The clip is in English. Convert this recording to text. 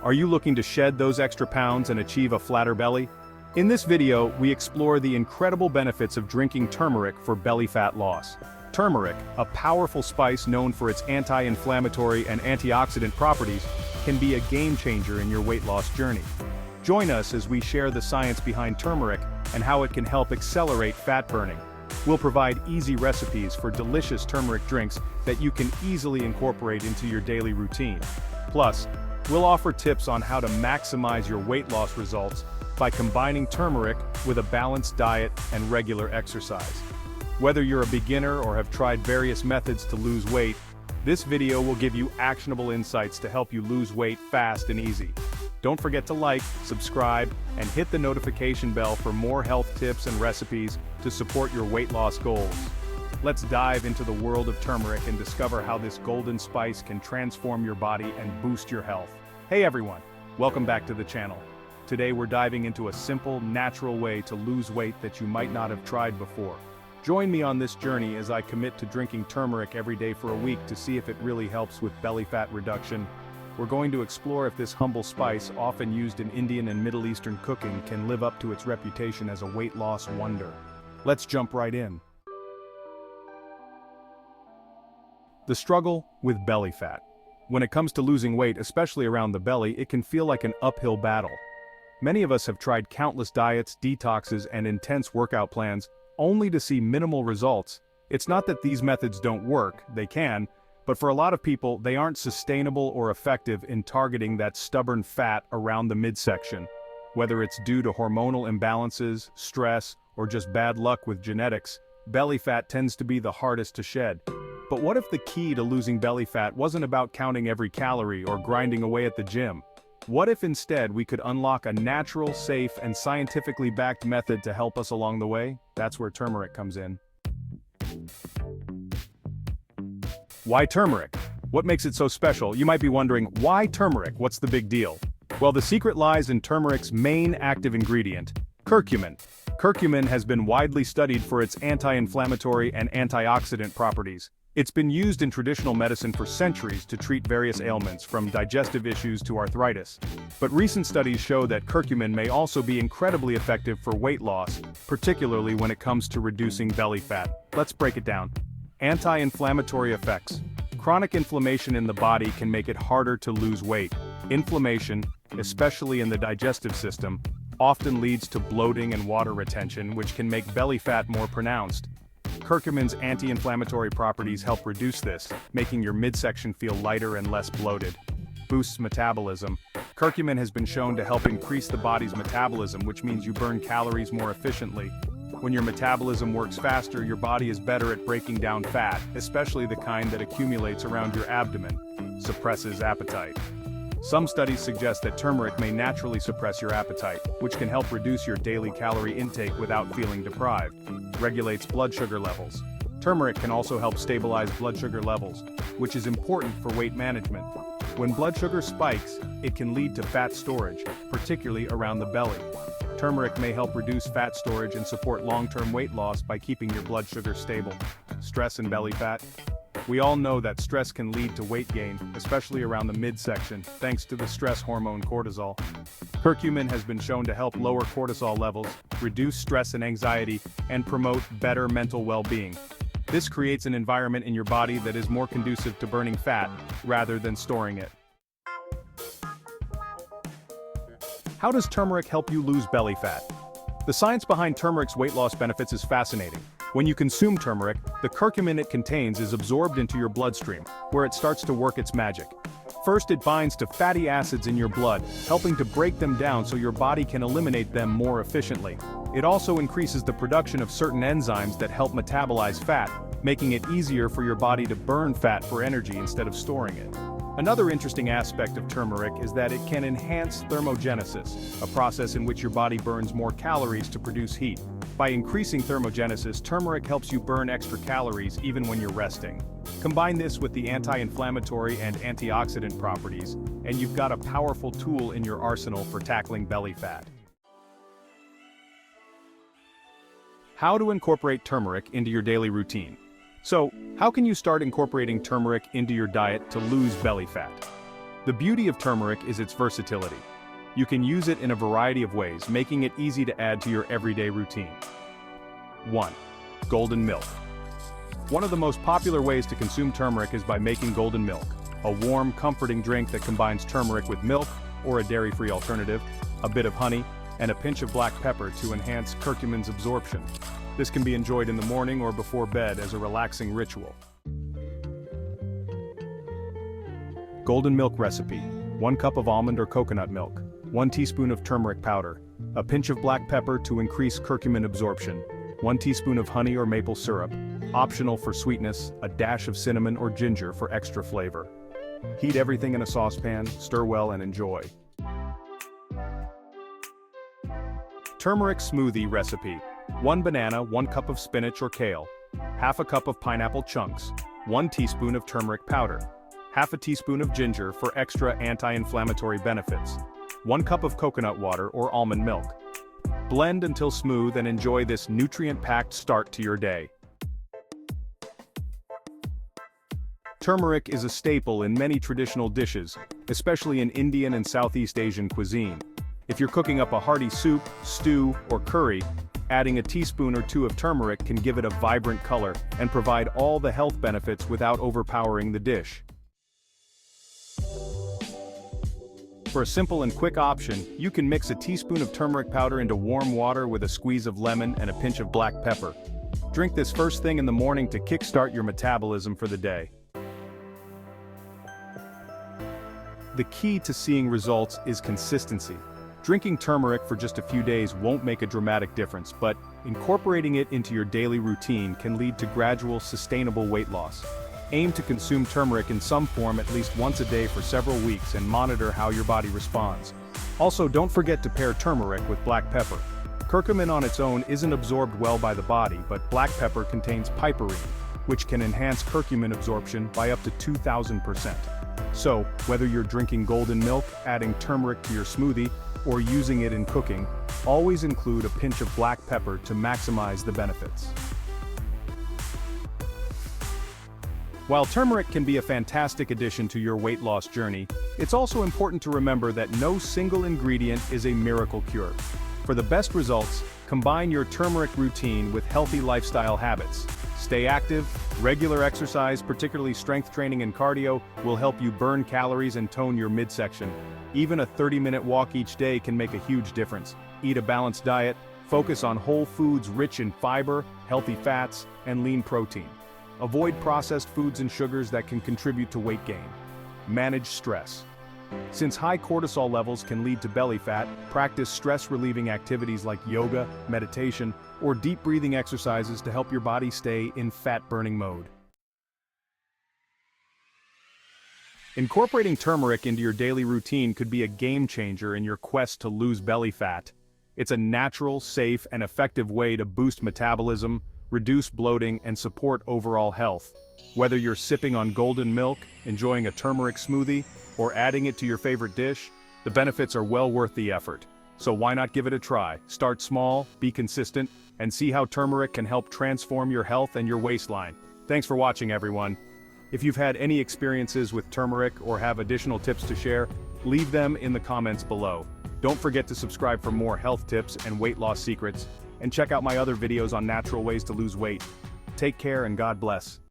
Are you looking to shed those extra pounds and achieve a flatter belly? In this video, we explore the incredible benefits of drinking turmeric for belly fat loss. Turmeric, a powerful spice known for its anti-inflammatory and antioxidant properties, can be a game changer in your weight loss journey. Join us as we share the science behind turmeric and how it can help accelerate fat burning. We'll provide easy recipes for delicious turmeric drinks that you can easily incorporate into your daily routine. Plus, we'll offer tips on how to maximize your weight loss results by combining turmeric with a balanced diet and regular exercise. Whether you're a beginner or have tried various methods to lose weight, this video will give you actionable insights to help you lose weight fast and easy. Don't forget to like, subscribe, and hit the notification bell for more health tips and recipes to support your weight loss goals. Let's dive into the world of turmeric and discover how this golden spice can transform your body and boost your health. Hey everyone, welcome back to the channel. Today we're diving into a simple, natural way to lose weight that you might not have tried before. Join me on this journey as I commit to drinking turmeric every day for a week to see if it really helps with belly fat reduction. We're going to explore if this humble spice, often used in Indian and Middle Eastern cooking, can live up to its reputation as a weight loss wonder. Let's jump right in. The struggle with belly fat. When it comes to losing weight, especially around the belly, it can feel like an uphill battle. Many of us have tried countless diets, detoxes, and intense workout plans, only to see minimal results. It's not that these methods don't work, they can, but for a lot of people, they aren't sustainable or effective in targeting that stubborn fat around the midsection. Whether it's due to hormonal imbalances, stress, or just bad luck with genetics, belly fat tends to be the hardest to shed. But what if the key to losing belly fat wasn't about counting every calorie or grinding away at the gym? What if instead we could unlock a natural, safe, and scientifically backed method to help us along the way? That's where turmeric comes in. Why turmeric? What makes it so special? You might be wondering, why turmeric? What's the big deal? Well, the secret lies in turmeric's main active ingredient, curcumin. Curcumin has been widely studied for its anti-inflammatory and antioxidant properties. It's been used in traditional medicine for centuries to treat various ailments, from digestive issues to arthritis. But recent studies show that curcumin may also be incredibly effective for weight loss, particularly when it comes to reducing belly fat. Let's break it down. Anti-inflammatory effects. Chronic inflammation in the body can make it harder to lose weight. Inflammation, especially in the digestive system, often leads to bloating and water retention, which can make belly fat more pronounced. Curcumin's anti-inflammatory properties help reduce this, making your midsection feel lighter and less bloated. Boosts metabolism. Curcumin has been shown to help increase the body's metabolism, which means you burn calories more efficiently. When your metabolism works faster, your body is better at breaking down fat, especially the kind that accumulates around your abdomen. Suppresses appetite. Some studies suggest that turmeric may naturally suppress your appetite, which can help reduce your daily calorie intake without feeling deprived. Regulates blood sugar levels. Turmeric can also help stabilize blood sugar levels, which is important for weight management. When blood sugar spikes, it can lead to fat storage, particularly around the belly. Turmeric may help reduce fat storage and support long-term weight loss by keeping your blood sugar stable. Stress and belly fat. We all know that stress can lead to weight gain, especially around the midsection, thanks to the stress hormone cortisol. Curcumin has been shown to help lower cortisol levels, reduce stress and anxiety, and promote better mental well-being. This creates an environment in your body that is more conducive to burning fat, rather than storing it. How does turmeric help you lose belly fat? The science behind turmeric's weight loss benefits is fascinating. When you consume turmeric, the curcumin it contains is absorbed into your bloodstream, where it starts to work its magic. First, it binds to fatty acids in your blood, helping to break them down so your body can eliminate them more efficiently. It also increases the production of certain enzymes that help metabolize fat, making it easier for your body to burn fat for energy instead of storing it. Another interesting aspect of turmeric is that it can enhance thermogenesis, a process in which your body burns more calories to produce heat. By increasing thermogenesis, turmeric helps you burn extra calories even when you're resting. Combine this with the anti-inflammatory and antioxidant properties, and you've got a powerful tool in your arsenal for tackling belly fat. How to incorporate turmeric into your daily routine. So, how can you start incorporating turmeric into your diet to lose belly fat? The beauty of turmeric is its versatility. You can use it in a variety of ways, making it easy to add to your everyday routine. 1. Golden milk. One of the most popular ways to consume turmeric is by making golden milk, a warm, comforting drink that combines turmeric with milk, or a dairy-free alternative, a bit of honey, and a pinch of black pepper to enhance curcumin's absorption. This can be enjoyed in the morning or before bed as a relaxing ritual. Golden milk recipe: 1 cup of almond or coconut milk, 1 teaspoon of turmeric powder, a pinch of black pepper to increase curcumin absorption, 1 teaspoon of honey or maple syrup, optional for sweetness, a dash of cinnamon or ginger for extra flavor. Heat everything in a saucepan, stir well and enjoy. Turmeric smoothie recipe: 1 banana, 1 cup of spinach or kale, half a cup of pineapple chunks, 1 teaspoon of turmeric powder, half a teaspoon of ginger for extra anti-inflammatory benefits, 1 cup of coconut water or almond milk. Blend until smooth and enjoy this nutrient-packed start to your day. Turmeric is a staple in many traditional dishes, especially in Indian and Southeast Asian cuisine. If you're cooking up a hearty soup, stew, or curry, adding a teaspoon or 2 of turmeric can give it a vibrant color and provide all the health benefits without overpowering the dish. For a simple and quick option, you can mix a teaspoon of turmeric powder into warm water with a squeeze of lemon and a pinch of black pepper. Drink this first thing in the morning to kickstart your metabolism for the day. The key to seeing results is consistency. Drinking turmeric for just a few days won't make a dramatic difference, but incorporating it into your daily routine can lead to gradual, sustainable weight loss. Aim to consume turmeric in some form at least once a day for several weeks and monitor how your body responds. Also, don't forget to pair turmeric with black pepper. Curcumin on its own isn't absorbed well by the body, but black pepper contains piperine, which can enhance curcumin absorption by up to 2,000%. So, whether you're drinking golden milk, adding turmeric to your smoothie, or using it in cooking, always include a pinch of black pepper to maximize the benefits. While turmeric can be a fantastic addition to your weight loss journey, it's also important to remember that no single ingredient is a miracle cure. For the best results, combine your turmeric routine with healthy lifestyle habits. Stay active. Regular exercise, particularly strength training and cardio, will help you burn calories and tone your midsection. Even a 30-minute walk each day can make a huge difference. Eat a balanced diet, focus on whole foods rich in fiber, healthy fats, and lean protein. Avoid processed foods and sugars that can contribute to weight gain. Manage stress. Since high cortisol levels can lead to belly fat, practice stress-relieving activities like yoga, meditation, or deep breathing exercises to help your body stay in fat-burning mode. Incorporating turmeric into your daily routine could be a game-changer in your quest to lose belly fat. It's a natural, safe, and effective way to boost metabolism, reduce bloating, and support overall health. Whether you're sipping on golden milk, enjoying a turmeric smoothie, or adding it to your favorite dish, the benefits are well worth the effort. So why not give it a try? Start small, be consistent, and see how turmeric can help transform your health and your waistline. Thanks for watching, everyone. If you've had any experiences with turmeric or have additional tips to share, leave them in the comments below. Don't forget to subscribe for more health tips and weight loss secrets, and check out my other videos on natural ways to lose weight. Take care and God bless.